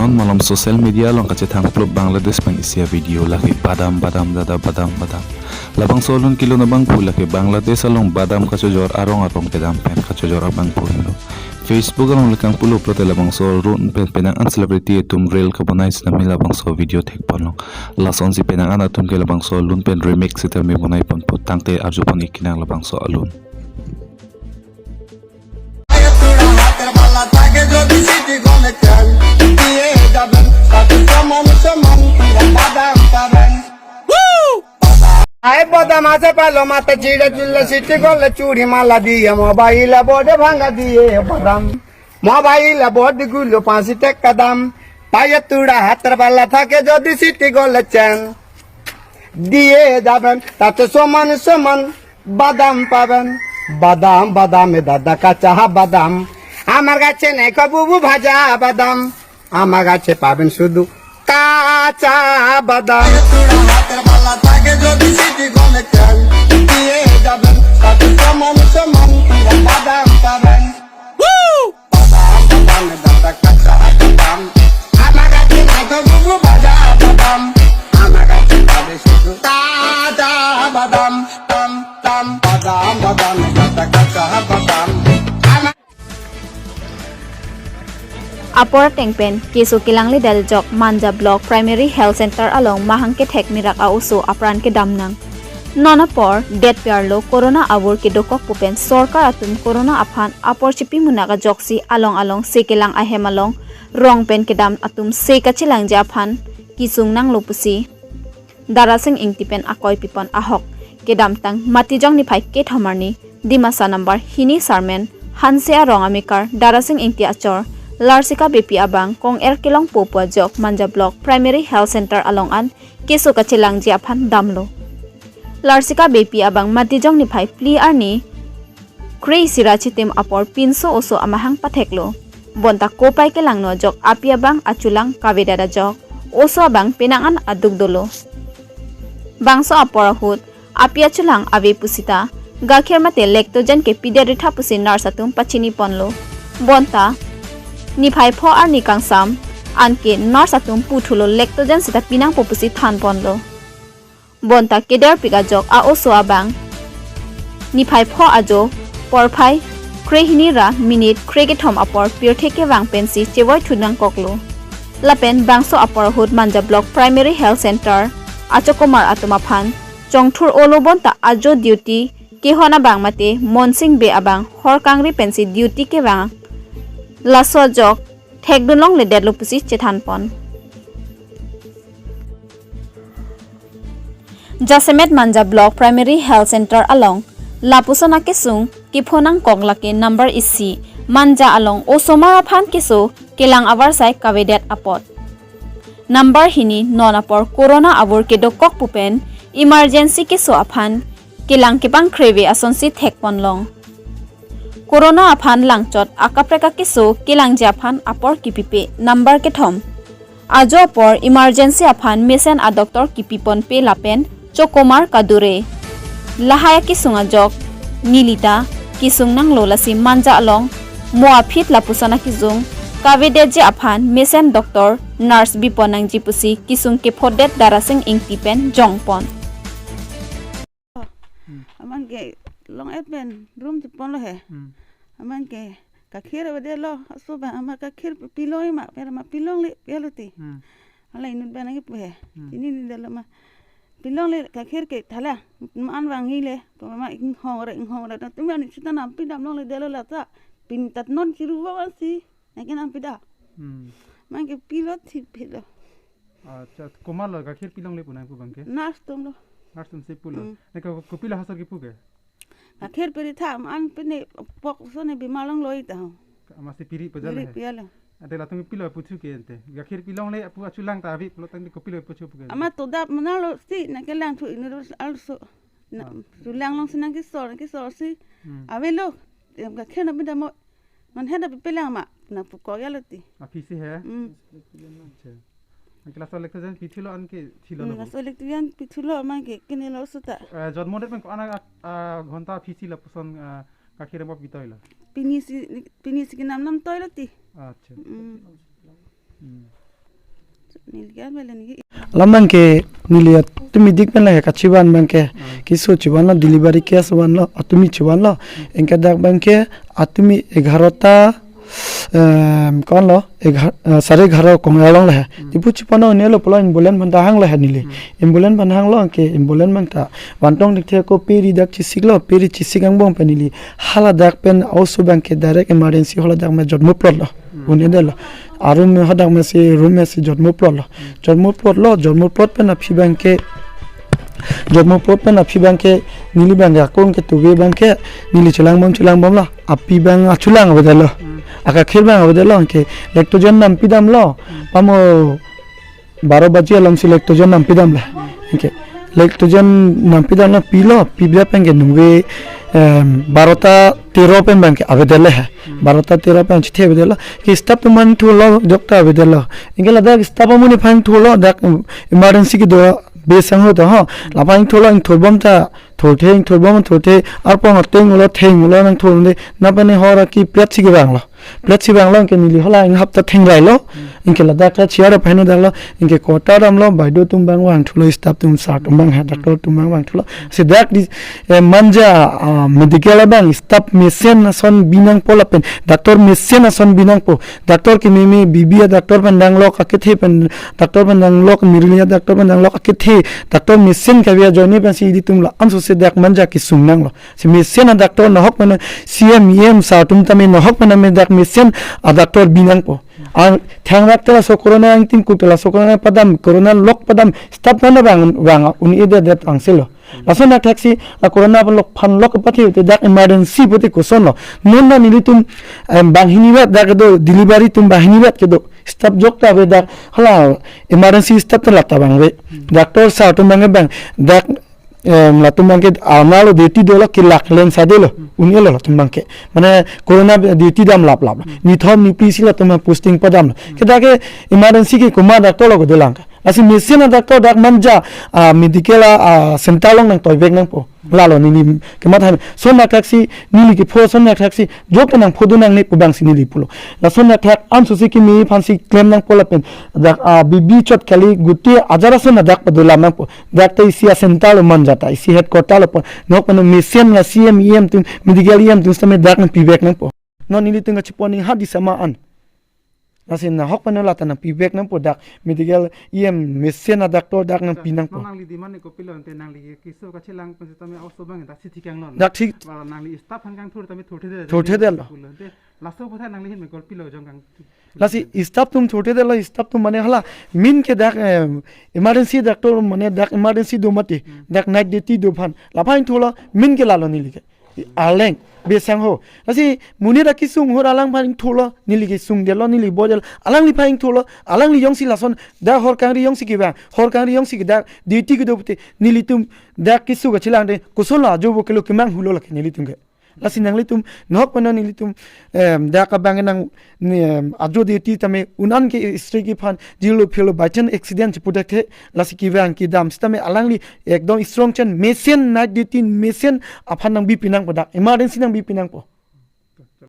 non malam sosial media long kache thang plop Bangladesh pang isia video laki badam dada badam labang solon kilo na bang pula ke Bangladesh along badam kachojor arong kedam pen kachojor abang pulo Facebook along lekang pulo prote labang sol run pen penang an celebrity tum reel kabonais na mi labang sol video tek ponong lason si penang an atum ke labang sol lun pen remix iter mi bonai pon putang te arju pon ikinang labang sol alun आए बदाम आसे पालो माता चिड़े चुल्ले city गोले चूड़ी माला दिए mobile board भांगा दिए बदाम मोबाइल बोर्ड गुलो पांसी टेक कदम पाए तुड़ा हाथ पाला था के जदी सिटी गोले चैन दिए जाबन ताते सोमन बादाम पाबन बादाम बादाम दादा का चाह बादाम आमार गाছে ने कबुबु भाजा बादाम आमार गाছে पाबन शुधु काचा बादाम Apor tengpen kesu kilangli del jok manja block primary health center along mahang ke thek mirak ausu apran ke damnang non apor det pyarlo corona abur ke dokok pupen sorkar atum corona aphan apor chipi munaka joksi along sekelang ahem along rong pen ke dam atum se kachilang ja aphan kisung nang lopusi darasing ingtipen akoi pipon ahok ke dam tang matijong ni phai ke thamarni dimasa number hini sarmen hanse rong amikar darasing ingti achor Larsika BP abang kong kilong popua jok manja block primary health center along an keso kachilang ji aphan damlo Larsika BP abang matijong ni phai pli arni krei sirachi tim apor pinso oso amahang patheklo bonta kopai ke langno jok api abang achulang kavedara jok oso abang penangan aduk dolo bangso apor hut api achulang ave pusita gakher mate lektogen ke pediatrika pusi nurse atum pachini ponlo bonta ni phai pho ar ni kangsam anke nurse atum puthulo lektogen sita pinang popusi than ponlo bonta keder piga jok a oso abang ni phai pho ajo porphai krehini ra minute krege thom apor pirtheke wang pensi chewoi thunang koklo lapen bangso apor hut manja block primary health center achokomar atuma phan chongthur olo bonta ajo duty ke hona bang mate monsing be abang hor kangri pensi duty ke wang laso jok thek dunlong le dedlo pusi chethan pon Jasemet manja block primary health center along lapusona kesung kiphonang kongla ke number isi manja along osomara phan keso kelang abar sai kavedet apot number hini non apor corona abur ke dokok pupen emergency keso aphan kelang kepang kreve asonsi thek ponlong Corona aphan langchot akapreka kiso kilang japhan apor kipipe number ke thom ajo apor emergency aphan mesen a doctor kipipon pe lapen chokomar kadure lahaya kisunga jok nilita kisung nang lolasi manja along moafit lapusana kisung kavede je aphan mesen doctor nurse biponang jipusi kisung ke phodet darasing ingtipen jongpon aman ke long epen room tipon lo he aman ke kakhir bade lo so ba ama kakhir pilong ma pera ma pilong le peluti ala inut bana ke pe ini ni dalam ma pilong le kakhir ke thala man wangi le ma ing hong ra tu ma ni sita nam pi dam long le delo la ta pin tat non chiru wa si nakin am pida man ke pilot thi pilo अच्छा कोमल लगा खीर पिलोंग ले पुना पुबंग के nas tum lo से पुलो ने को पिला हसर के पुगे kakhir peri tha an pene pok so ne bimalong loi ta ama se piri pajal है piala adela तुम पिलो पुछु के एंते गखीर पिलोंग ले अपु अचुलांग ता अभी पुलो तंग को पिलो पुछु पुगे ama to dap manalo si na ke lang thu inu also su lang long sinang ki so si avelo kakhir na bida mo man heda pilang ma na pu ko yalati अफी से है अच्छा अगला साल लेके जान पिथिलो अन के थिलो na so lektian pithulo ma ke kinelo suta जन्म दे में अना घंटा फिसी ल पसन काखिरे म पितैला pinisi ki nam toileti अच्छा nilgan bele ni lamang ke niliat tumi dik men la ka chiban bang ke kisu chiban la delivery case wan la atumi chiban la enka dak bang ke atumi 11ta kon lo 11:30 kong along la tipu chipano ne lo polo ambulance ban hang la nili ambulance ban hang lo ke ambulance bang ta wantong dik the ko peri dak chisik lo peri chisik ang bong penili hala dak pen also bang ke direct emergency hola dak ma jotmo pro lo une de lo aru me hadak me se room me se jotmo pro lo jotmo pro pen aphi bang ke jotmo pro pen aphi bang ke nili bang ga kong ke tuge bang ke nili chulang bom la api bang achulang ba de lo aka khilbang ba de lo ke lectogen nam pidam lo pamo 12 baje alam si lectogen nam pidam la ke lectogen nam pidam la pilo pibya penge nungwe 12ta 13 pen bang ke avedele hai 12ta 13 pen chithe avedele ki stop man thulo dokta avedele ingela dak stop amuni phang thulo dak emergency ki do besang ho to ha lapang thulo ing thobam ta thothe thothe arpong teng lo theng lo nang thonde na bane hora ki platsi ki bang lo ke nili hola ing hapta theng lai lo ingke la dak chiara phaino dak lo ingke kota ram lo baido tum bang wang thulo stop tum sa tum bang ha doctor tum bang wang thulo se dak di manja medical bang stop mesen son binang polapen doctor mesen son binang po doctor ki mimi bibia doctor pandang lo ka kethe pen doctor pandang lo mirilia doctor pandang lo ka kethe doctor mesen ka bia joini pen si di tum la ansu se dak manja ki sungnang lo se mesen doctor na hok mana cmem sa tum tame na hok mana me dak mesen a doctor binang po ang thang rak tela so corona ang tim ku tela so corona padam corona lok padam stop na bang uni ide det angselo lasona taxi corona lok phan lok pathi te dak emergency poti koson lo nonna nilitum banghini bat dak do delivery tum banghini bat ke do stop jokta be dak hala emergency stop tela ta bang be doctor sa tum bang dak latum bangke amalo duty dolo ki lak len sadelo uni lo latum bangke mane corona duty dam lap ni thom ni pc la tum posting padam ke dake emergency ki kuma doctor lo delang asi mesin doctor dak manja medical sentalong nang toybek nang po lalo ni kemat han sonna taxi nili ki pho sonna taxi jok nang phodu nang ne pubang sinili pulo la sonna thak am susi ki mi phansi claim nang polapen dak bibi chot kali guti ajara sonna dak padula nang po dak tai sia sentalo manjata isi headquarter lo nok pano mesin la cmem tum medical em tum stame dak nang pibek nang po no nili tunga chiponi hadi sama an lasin na hok pano lata nang pibek nang po dak medical em mesin na doctor dak nang pinang po nang li di man ko pilo ante nang li kiso ka chilang pen tame also bang dak sithi kang non dak thik nang li staff han kang thur tame thothe de lo lasto potha nang li hin me ko pilo jong kang lasi stop tum thothe de lo stop tum mane hala min ke dak emergency doctor mane dak emergency do mate dak night duty do phan la phain thola min ke lalo ni like aleng besang ho lasi muni da kisung ho alang phain thola ni like sung de lo ni li bodel alang li phain thola alang li yongsi lason da hor kang ri yongsi ki ba hor kang ri yongsi ki dak duty ki do pte ni li tum dak kisu ga chilang de kusol la jo bo kilo kimang hulo la ni li tum ge lasi nang li tum nok pano ni li tum da ka bang nang ajo duty tame unan ke stri ki phan jilo phelo baichen accident pudak the lasi ki bang ki dam stame alang li ekdom strong chen mesen night duty mesen aphan nang bi pinang podak emergency nang bi pinang po